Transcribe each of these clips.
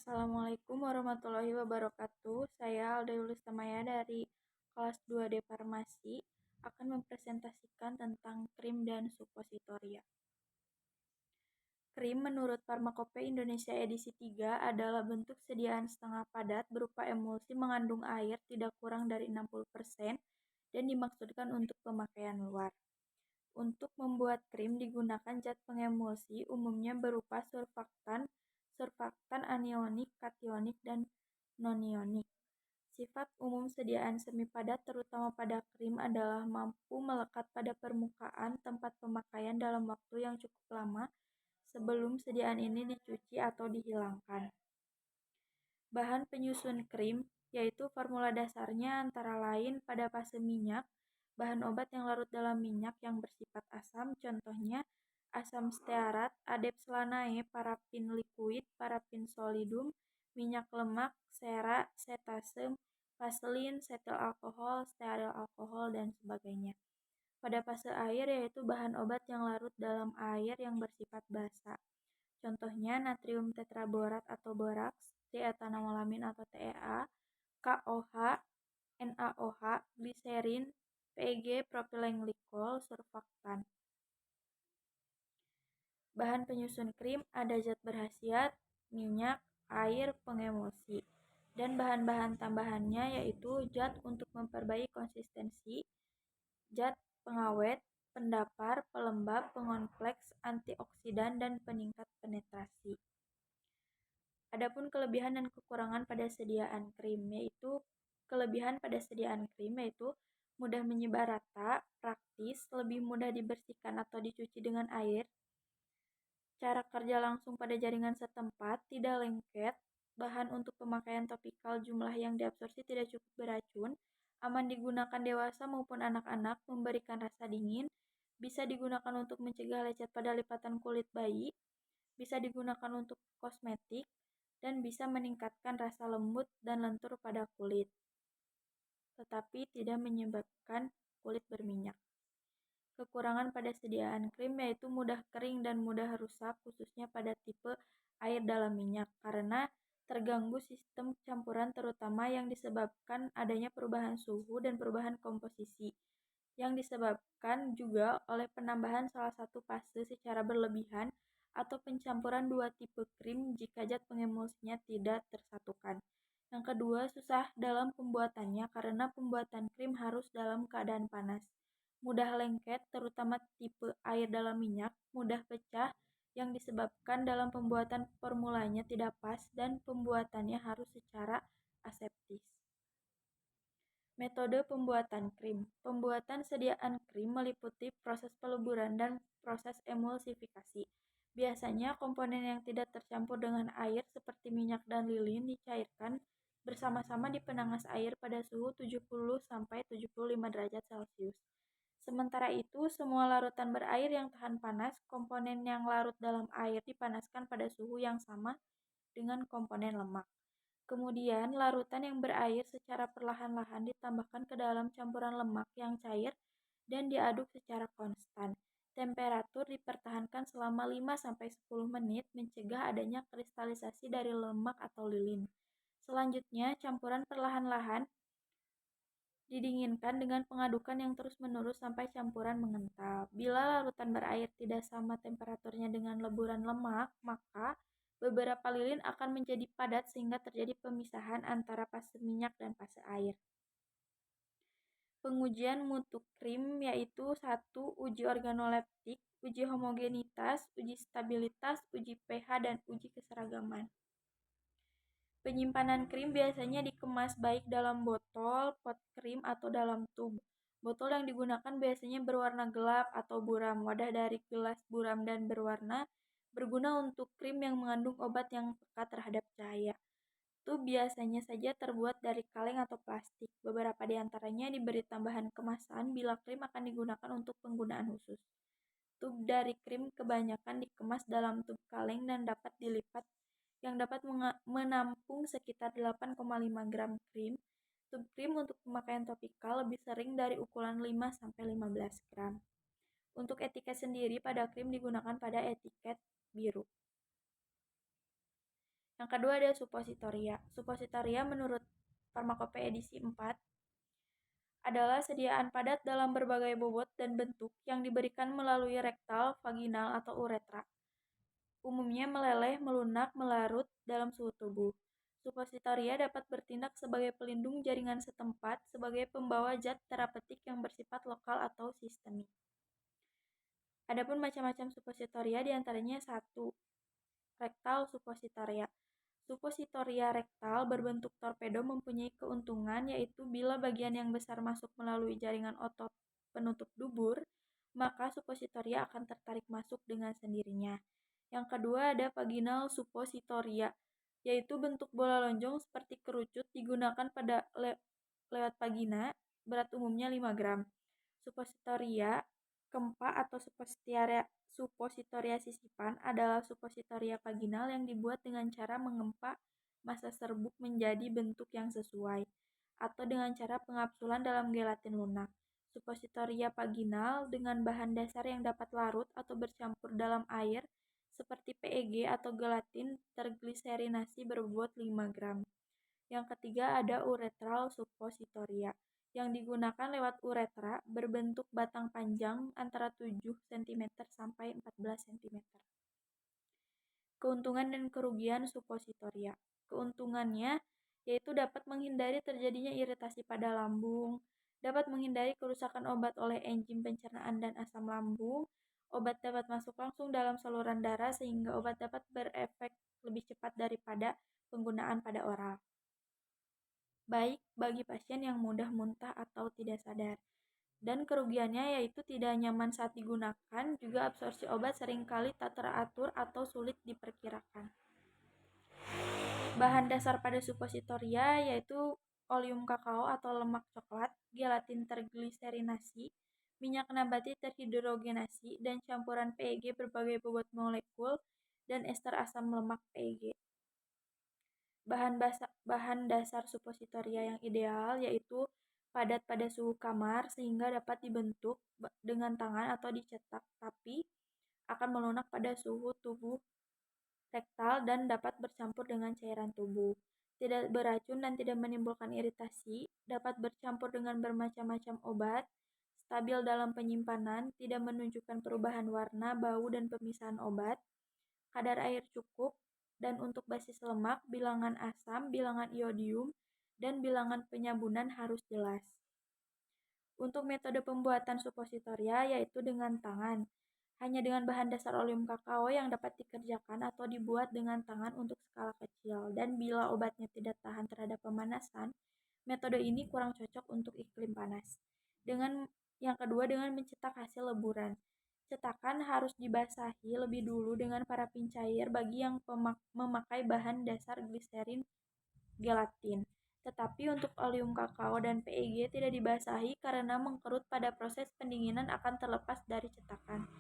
Assalamualaikum warahmatullahi wabarakatuh. Saya Alda Yulis Tamaya dari kelas 2D Farmasi akan mempresentasikan tentang krim dan suppositoria. Krim menurut Farmakope Indonesia edisi 3 adalah bentuk sediaan setengah padat berupa emulsi mengandung air tidak kurang dari 60% dan dimaksudkan untuk pemakaian luar. Untuk membuat krim digunakan zat pengemulsi umumnya berupa surfaktan, surfaktan anionik, kationik, dan nonionik. Sifat umum sediaan semi padat terutama pada krim adalah mampu melekat pada permukaan tempat pemakaian dalam waktu yang cukup lama sebelum sediaan ini dicuci atau dihilangkan. Bahan penyusun krim yaitu formula dasarnya antara lain pada fase minyak, bahan obat yang larut dalam minyak yang bersifat asam, contohnya asam stearat, adepslanae, parafin liquid, parafin solidum, minyak lemak, sera, cetasem, vaselin, setil alkohol, stearil alkohol, dan sebagainya. Pada fase air yaitu bahan obat yang larut dalam air yang bersifat basa. Contohnya natrium tetraborat atau boraks, diethanamolamin atau TEA, KOH, NaOH, gliserin, PEG, propylenglikol, surfaktan. Bahan penyusun krim ada zat berkhasiat, minyak, air, pengemulsi. Dan bahan-bahan tambahannya yaitu zat untuk memperbaiki konsistensi, zat pengawet, pendapar, pelembab, pengonfleks, antioksidan, dan peningkat penetrasi. Adapun kelebihan dan kekurangan pada sediaan krim yaitu mudah menyebar rata, praktis, lebih mudah dibersihkan atau dicuci dengan air, cara kerja langsung pada jaringan setempat, tidak lengket, bahan untuk pemakaian topikal jumlah yang diabsorpsi tidak cukup beracun, aman digunakan dewasa maupun anak-anak, memberikan rasa dingin, bisa digunakan untuk mencegah lecet pada lipatan kulit bayi, bisa digunakan untuk kosmetik, dan bisa meningkatkan rasa lembut dan lentur pada kulit, tetapi tidak menyebabkan kulit berminyak. Kekurangan pada sediaan krim yaitu mudah kering dan mudah rusak khususnya pada tipe air dalam minyak karena terganggu sistem campuran terutama yang disebabkan adanya perubahan suhu dan perubahan komposisi yang disebabkan juga oleh penambahan salah satu fase secara berlebihan atau pencampuran dua tipe krim jika zat pengemulsinya tidak tersatukan. Yang kedua, susah dalam pembuatannya karena pembuatan krim harus dalam keadaan panas. Mudah lengket, terutama tipe air dalam minyak, mudah pecah yang disebabkan dalam pembuatan formulanya tidak pas dan pembuatannya harus secara aseptis. Metode pembuatan krim. Pembuatan sediaan krim meliputi proses peluburan dan proses emulsifikasi. Biasanya komponen yang tidak tercampur dengan air seperti minyak dan lilin dicairkan bersama-sama di penangas air pada suhu 70-75 derajat Celcius. Sementara itu, semua larutan berair yang tahan panas, komponen yang larut dalam air dipanaskan pada suhu yang sama dengan komponen lemak. Kemudian, larutan yang berair secara perlahan-lahan ditambahkan ke dalam campuran lemak yang cair dan diaduk secara konstan. Temperatur dipertahankan selama 5-10 menit mencegah adanya kristalisasi dari lemak atau lilin. Selanjutnya, campuran perlahan-lahan didinginkan dengan pengadukan yang terus-menerus sampai campuran mengental. Bila larutan berair tidak sama temperaturnya dengan leburan lemak, maka beberapa lilin akan menjadi padat sehingga terjadi pemisahan antara fase minyak dan fase air. Pengujian mutu krim yaitu 1. Uji organoleptik, uji homogenitas, uji stabilitas, uji pH, dan uji keseragaman. Penyimpanan krim biasanya dikemas baik dalam botol, pot krim, atau dalam tub. Botol yang digunakan biasanya berwarna gelap atau buram. Wadah dari gelas buram dan berwarna berguna untuk krim yang mengandung obat yang peka terhadap cahaya. Tub biasanya saja terbuat dari kaleng atau plastik. Beberapa di antaranya diberi tambahan kemasan bila krim akan digunakan untuk penggunaan khusus. Tub dari krim kebanyakan dikemas dalam tub kaleng dan dapat dilipat yang dapat menampung sekitar 8,5 gram krim. Tub krim untuk pemakaian topikal lebih sering dari ukuran 5-15 gram. Untuk etiket sendiri pada krim digunakan pada etiket biru. Yang kedua ada suppositoria. Suppositoria menurut Farmakopeia edisi 4 adalah sediaan padat dalam berbagai bobot dan bentuk yang diberikan melalui rektal, vaginal, atau uretra. Umumnya meleleh, melunak, melarut dalam suhu tubuh. Suppositoria dapat bertindak sebagai pelindung jaringan setempat sebagai pembawa zat terapeutik yang bersifat lokal atau sistemik. Adapun macam-macam suppositoria diantaranya 1. Rektal suppositoria. Suppositoria rektal berbentuk torpedo mempunyai keuntungan yaitu bila bagian yang besar masuk melalui jaringan otot penutup dubur, maka suppositoria akan tertarik masuk dengan sendirinya. Yang kedua ada vaginal suppositoria, yaitu bentuk bola lonjong seperti kerucut digunakan pada lewat vagina, berat umumnya 5 gram. Suppositoria kempa atau suppositoria sisipan adalah suppositoria vaginal yang dibuat dengan cara mengempa massa serbuk menjadi bentuk yang sesuai, atau dengan cara pengapsulan dalam gelatin lunak. Suppositoria vaginal dengan bahan dasar yang dapat larut atau bercampur dalam air seperti PEG atau gelatin tergliserinasi berbobot 5 gram. Yang ketiga ada uretral suppositoria, yang digunakan lewat uretra berbentuk batang panjang antara 7 cm sampai 14 cm. Keuntungan dan kerugian suppositoria. Keuntungannya yaitu dapat menghindari terjadinya iritasi pada lambung, dapat menghindari kerusakan obat oleh enzim pencernaan dan asam lambung, obat dapat masuk langsung dalam saluran darah sehingga obat dapat berefek lebih cepat daripada penggunaan pada oral. Baik bagi pasien yang mudah muntah atau tidak sadar. Dan kerugiannya yaitu tidak nyaman saat digunakan, juga absorpsi obat seringkali tak teratur atau sulit diperkirakan. Bahan dasar pada suppositoria yaitu oleum kakao atau lemak coklat, gelatin tergliserinasi, minyak nabati terhidrogenasi, dan campuran PEG berbagai bobot molekul, dan ester asam lemak PEG. Bahan dasar suppositoria yang ideal yaitu padat pada suhu kamar sehingga dapat dibentuk dengan tangan atau dicetak, tapi akan melunak pada suhu tubuh rektal dan dapat bercampur dengan cairan tubuh. Tidak beracun dan tidak menimbulkan iritasi, dapat bercampur dengan bermacam-macam obat, stabil dalam penyimpanan, tidak menunjukkan perubahan warna, bau, dan pemisahan obat, kadar air cukup, dan untuk basis lemak, bilangan asam, bilangan iodium, dan bilangan penyabunan harus jelas. Untuk metode pembuatan suppositoria yaitu dengan tangan, hanya dengan bahan dasar oleum kakao yang dapat dikerjakan atau dibuat dengan tangan untuk skala kecil, dan bila obatnya tidak tahan terhadap pemanasan, metode ini kurang cocok untuk iklim panas. Yang kedua dengan mencetak hasil leburan. Cetakan harus dibasahi lebih dulu dengan parafin cair bagi yang memakai bahan dasar gliserin gelatin. Tetapi untuk oleum kakao dan PEG tidak dibasahi karena mengkerut pada proses pendinginan akan terlepas dari cetakan.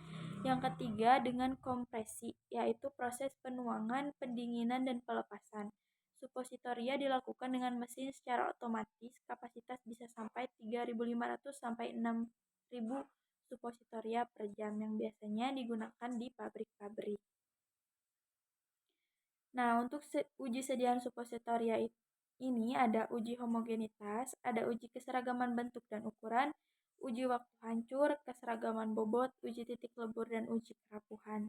Yang ketiga dengan kompresi, yaitu proses penuangan, pendinginan, dan pelepasan. Suppositoria dilakukan dengan mesin secara otomatis, kapasitas bisa sampai 3.500 sampai 6.000 suppositoria per jam yang biasanya digunakan di pabrik-pabrik. Nah, untuk uji sediaan suppositoria ini ada uji homogenitas, ada uji keseragaman bentuk dan ukuran, uji waktu hancur, keseragaman bobot, uji titik lebur, dan uji kerapuhan.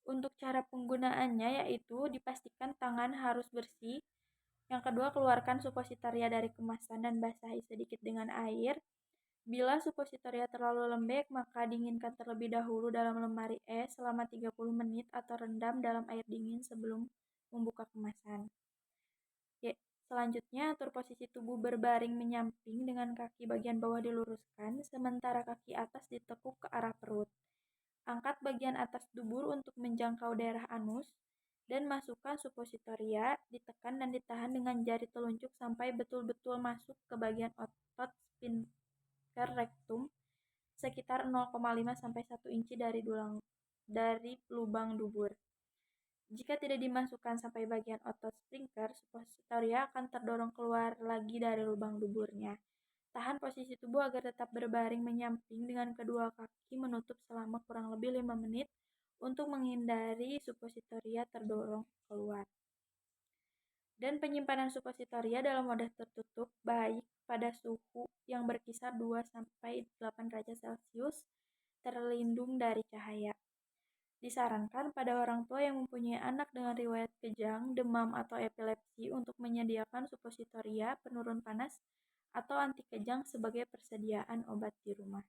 Untuk cara penggunaannya yaitu dipastikan tangan harus bersih. Yang kedua, keluarkan suppositoria dari kemasan dan basahi sedikit dengan air. Bila suppositoria terlalu lembek, maka dinginkan terlebih dahulu dalam lemari es selama 30 menit atau rendam dalam air dingin sebelum membuka kemasan. Selanjutnya, atur posisi tubuh berbaring menyamping dengan kaki bagian bawah diluruskan, sementara kaki atas ditekuk ke arah perut. Angkat bagian atas dubur untuk menjangkau daerah anus, dan masukkan suppositoria, ditekan dan ditahan dengan jari telunjuk sampai betul-betul masuk ke bagian otot sphincter rectum sekitar 0,5 sampai 1 inci dari lubang dubur. Jika tidak dimasukkan sampai bagian otot sphincter, suppositoria akan terdorong keluar lagi dari lubang duburnya. Tahan posisi tubuh agar tetap berbaring menyamping dengan kedua kaki menutup selama kurang lebih 5 menit untuk menghindari supositoria terdorong keluar. Dan penyimpanan supositoria dalam wadah tertutup baik pada suhu yang berkisar 2-8 derajat Celcius terlindung dari cahaya. Disarankan pada orang tua yang mempunyai anak dengan riwayat kejang, demam, atau epilepsi untuk menyediakan supositoria penurun panas atau anti kejang sebagai persediaan obat di rumah.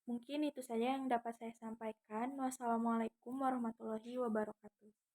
Mungkin itu saja yang dapat saya sampaikan. Wassalamualaikum warahmatullahi wabarakatuh.